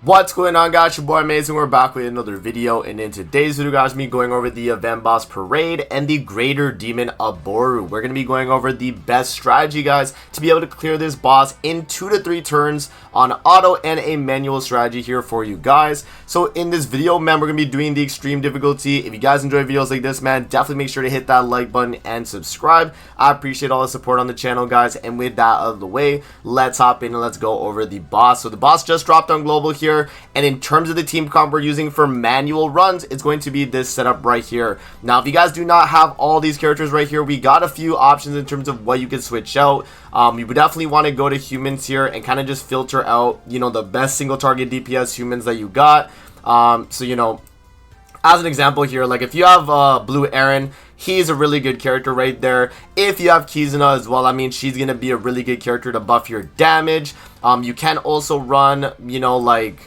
What's going on, guys? Your boy Amazing. We're back with another video, and in today's video, guys, me going over the event boss parade and the greater demon Aboru. We're going to be going over the best strategy, guys, to be able to clear this boss in 2 to 3 turns on auto and a manual strategy here for you guys. So in this video, man, we're going to be doing the extreme difficulty. If you guys enjoy videos like this, man, definitely make sure to hit that like button and subscribe. I appreciate all the support on the channel, guys, and with that out of the way, let's hop in and let's go over the boss. So the boss just dropped on global here. And in terms of the team comp we're using for manual runs, it's going to be this setup right here. Now, if you guys do not have all these characters right here, we got a few options in terms of what you can switch out. You would definitely want to go to humans here and kind of just filter out, you know, the best single target DPS humans that you got. So, you know, as an example here, like if you have Blue Aaron, he's a really good character right there. If you have Kizuna as well, I mean, she's going to be a really good character to buff your damage. You can also run, you know, like,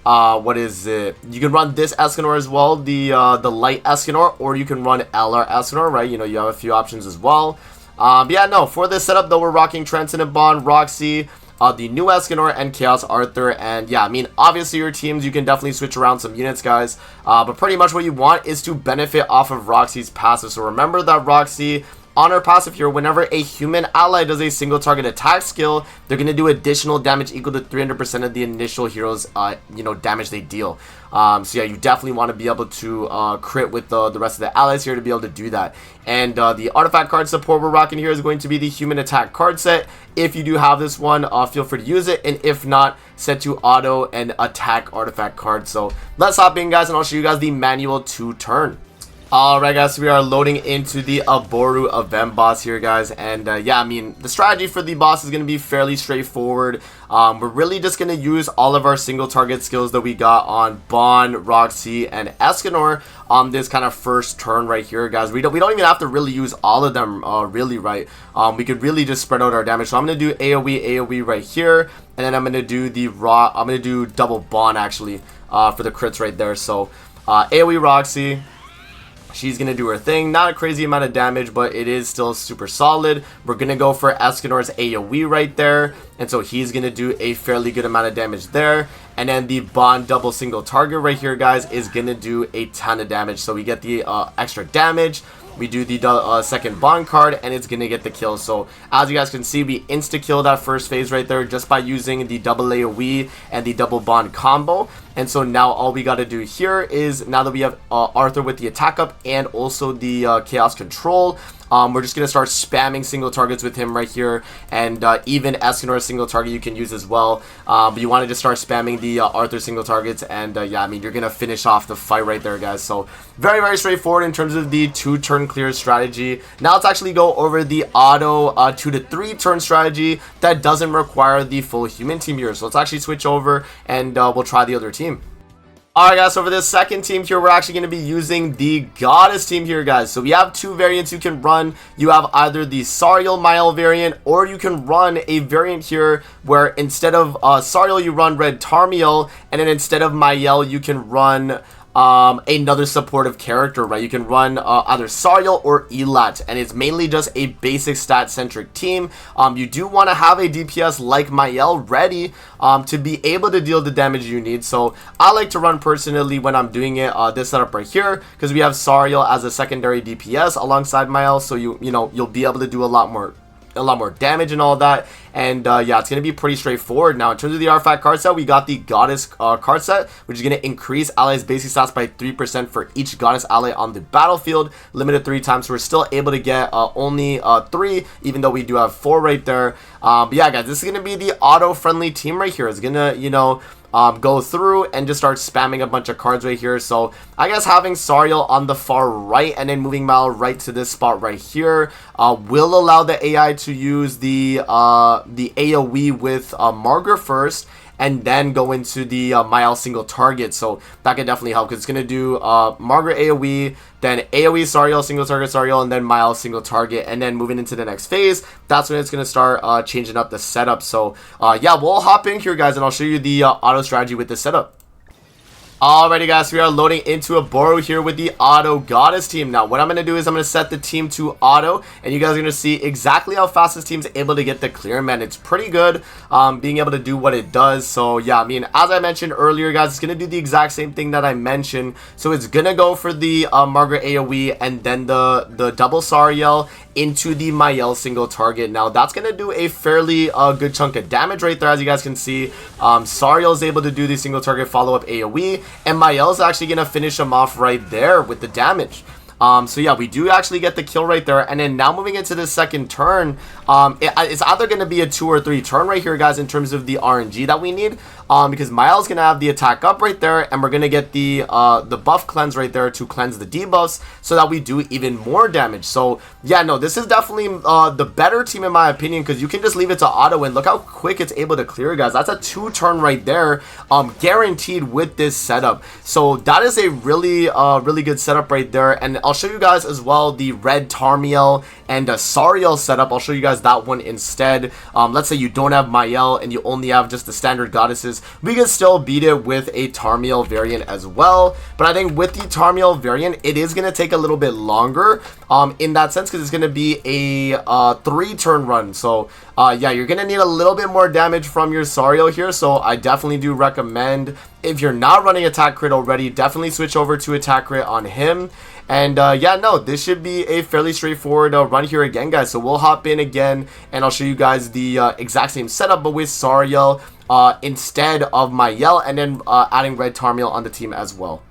what is it? You can run this Escanor as well, the light Escanor, or you can run LR Escanor, right? You know, you have a few options as well. But yeah, no, for this setup, though, we're rocking Transcendent Bond, Roxy, the new Escanor, and Chaos Arthur. And yeah, I mean, obviously your teams, you can definitely switch around some units, guys, but pretty much what you want is to benefit off of Roxy's passive. So remember that Roxy, on her passive here, whenever a human ally does a single target attack skill, they're going to do additional damage equal to 300% of the initial hero's you know, damage they deal. So yeah, you definitely want to be able to crit with the rest of the allies here to be able to do that. And the artifact card support we're rocking here is going to be the human attack card set. If you do have this one, feel free to use it, and if not, set to auto and attack artifact card. So let's hop in, guys, and I'll show you guys the manual 2-turn. Alright, guys, so we are loading into the Aboru event boss here, guys, and yeah, I mean, the strategy for the boss is going to be fairly straightforward. We're really just going to use all of our single target skills that we got on Bond, Roxy, and Escanor on this kind of first turn right here, guys. We don't even have to really use all of them, really, right? We could really just spread out our damage. So I'm going to do AoE right here, and then I'm going to do I'm going to do double Bond, actually, for the crits right there. So AoE Roxy. She's going to do her thing. Not a crazy amount of damage, but it is still super solid. We're going to go for Escanor's AoE right there. And so he's going to do a fairly good amount of damage there. And then the Bond double single target right here, guys, is going to do a ton of damage. So we get the extra damage. We do the second Bond card, and it's going to get the kill. So as you guys can see, we insta-kill that first phase right there just by using the double AoE and the double Bond combo. And so now all we got to do here is, now that we have Arthur with the attack up and also the chaos control, we're just going to start spamming single targets with him right here. And even Escanor single target you can use as well. But you want to just start spamming the Arthur single targets. And yeah, I mean, you're going to finish off the fight right there, guys. So very, very straightforward in terms of the 2-turn clear strategy. Now let's actually go over the auto 2 to 3 turn strategy that doesn't require the full human team here. So let's actually switch over and we'll try the other team. Alright, guys, so for this second team here, we're actually going to be using the Goddess team here, guys. So we have 2 variants you can run. You have either the Sariel Mael variant, or you can run a variant here where instead of Sariel, you run Red Tarmiel, and then instead of Mael, you can run another supportive character, right? You can run either Sariel or Elat, and it's mainly just a basic stat centric team. You do want to have a DPS like Mael ready to be able to deal the damage you need. So I like to run personally when I'm doing it this setup right here, because we have Sariel as a secondary DPS alongside Mael, so you know, you'll be able to do a lot more damage and all that. And yeah, it's going to be pretty straightforward. Now in terms of the artifact card set, we got the Goddess card set, which is going to increase allies basic stats by 3% for each Goddess ally on the battlefield, limited 3 times. So we're still able to get only 3, even though we do have 4 right there. But yeah, guys, this is going to be the auto friendly team right here. It's going to, you know, go through and just start spamming a bunch of cards right here. So I guess having Sariel on the far right and then moving Mal right to this spot right here will allow the AI to use the AoE with Margaret first, and then go into the Mael single target. So that could definitely help, because it's going to do Margaret AoE, then AoE Sariel, single target Sariel, and then Mael single target. And then moving into the next phase, that's when it's going to start changing up the setup. So yeah, we'll hop in here, guys, and I'll show you the auto strategy with this setup. Alrighty guys, we are loading into Aboru here with the auto goddess team. Now what I'm going to do is I'm going to set the team to auto, and you guys are going to see exactly how fast this team's able to get the clear, man. It's pretty good being able to do what it does. So yeah, I mean, as I mentioned earlier guys, it's going to do the exact same thing that I mentioned. So it's going to go for the Margaret AoE and then the double Sariel into the Mael single target. Now that's going to do a fairly good chunk of damage right there, as you guys can see. Sariel is able to do the single target follow-up AoE, and Mael's actually going to finish him off right there with the damage. So yeah, we do actually get the kill right there. And then now moving into the second turn, it's either going to be a 2 or 3 turn right here, guys, in terms of the RNG that we need. Because Mael's going to have the attack up right there, and we're going to get the buff cleanse right there to cleanse the debuffs so that we do even more damage. So yeah, no, this is definitely the better team in my opinion, because you can just leave it to auto, and look how quick it's able to clear, guys. That's a 2 turn right there, guaranteed with this setup. So that is a really good setup right there. And I'll show you guys as well the red Tarmiel and Sariel setup. I'll show you guys that one instead. Let's say you don't have Mael and you only have just the standard goddesses, we can still beat it with a Tarmiel variant as well. But I think with the Tarmiel variant, it is going to take a little bit longer in that sense, because it's going to be a 3 turn run. So yeah, you're going to need a little bit more damage from your Sariel here. So I definitely do recommend, if you're not running attack crit already, definitely switch over to attack crit on him. And yeah, no, this should be a fairly straightforward run here again, guys. So we'll hop in again, and I'll show you guys the exact same setup, but with Sariel instead of Mael, and then adding red Tarmiel on the team as well.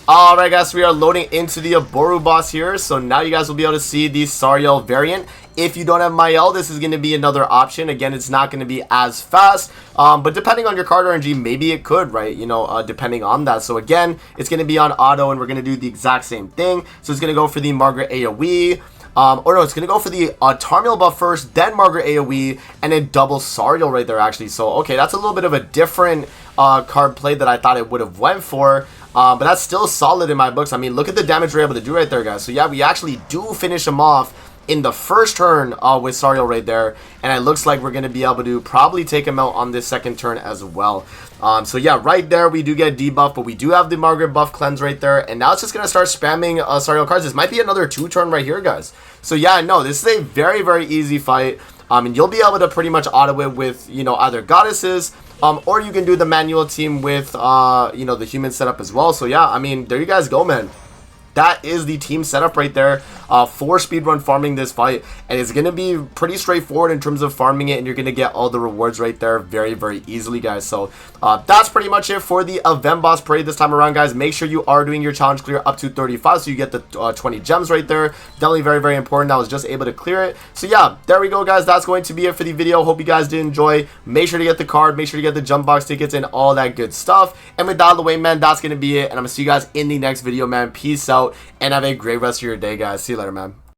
Alright guys, we are loading into the Aboru boss here. So now you guys will be able to see the Sariel variant. If you don't have Mael, this is going to be another option. Again, it's not going to be as fast, but depending on your card RNG, maybe it could, right? You know, depending on that. So again, it's going to be on auto, and we're going to do the exact same thing. So it's going to go for the Margaret AoE. Or no, it's going to go for the Tarmiel buff first, then Margaret AoE, and then double Sariel right there, actually. So, okay, that's a little bit of a different card play that I thought it would have went for. But that's still solid in my books. I mean, look at the damage we're able to do right there, guys. So, yeah, we actually do finish him off in the first turn with Sariel right there, and it looks like we're going to be able to probably take him out on this second turn as well. So yeah, right there we do get debuff, but we do have the Margaret buff cleanse right there, and now it's just going to start spamming Sariel cards. This might be another 2 turn right here, guys. So yeah, no, this is a very easy fight, and you'll be able to pretty much auto it with, you know, either goddesses, or you can do the manual team with you know, the human setup as well. So yeah, I mean, there you guys go, man. That is the team setup right there for speedrun farming this fight, and it's going to be pretty straightforward in terms of farming it, and you're going to get all the rewards right there very easily, guys. So that's pretty much it for the event boss parade this time around, guys. Make sure you are doing your challenge clear up to 35, so you get the 20 gems right there. Definitely very important. I was just able to clear it. So yeah, there we go, guys. That's going to be it for the video. Hope you guys did enjoy. Make sure to get the card, make sure to get the jump box tickets and all that good stuff. And with that out of the way, man, that's going to be it, and I'm going to see you guys in the next video, man. Peace out, and have a great rest of your day, guys. See you later, man.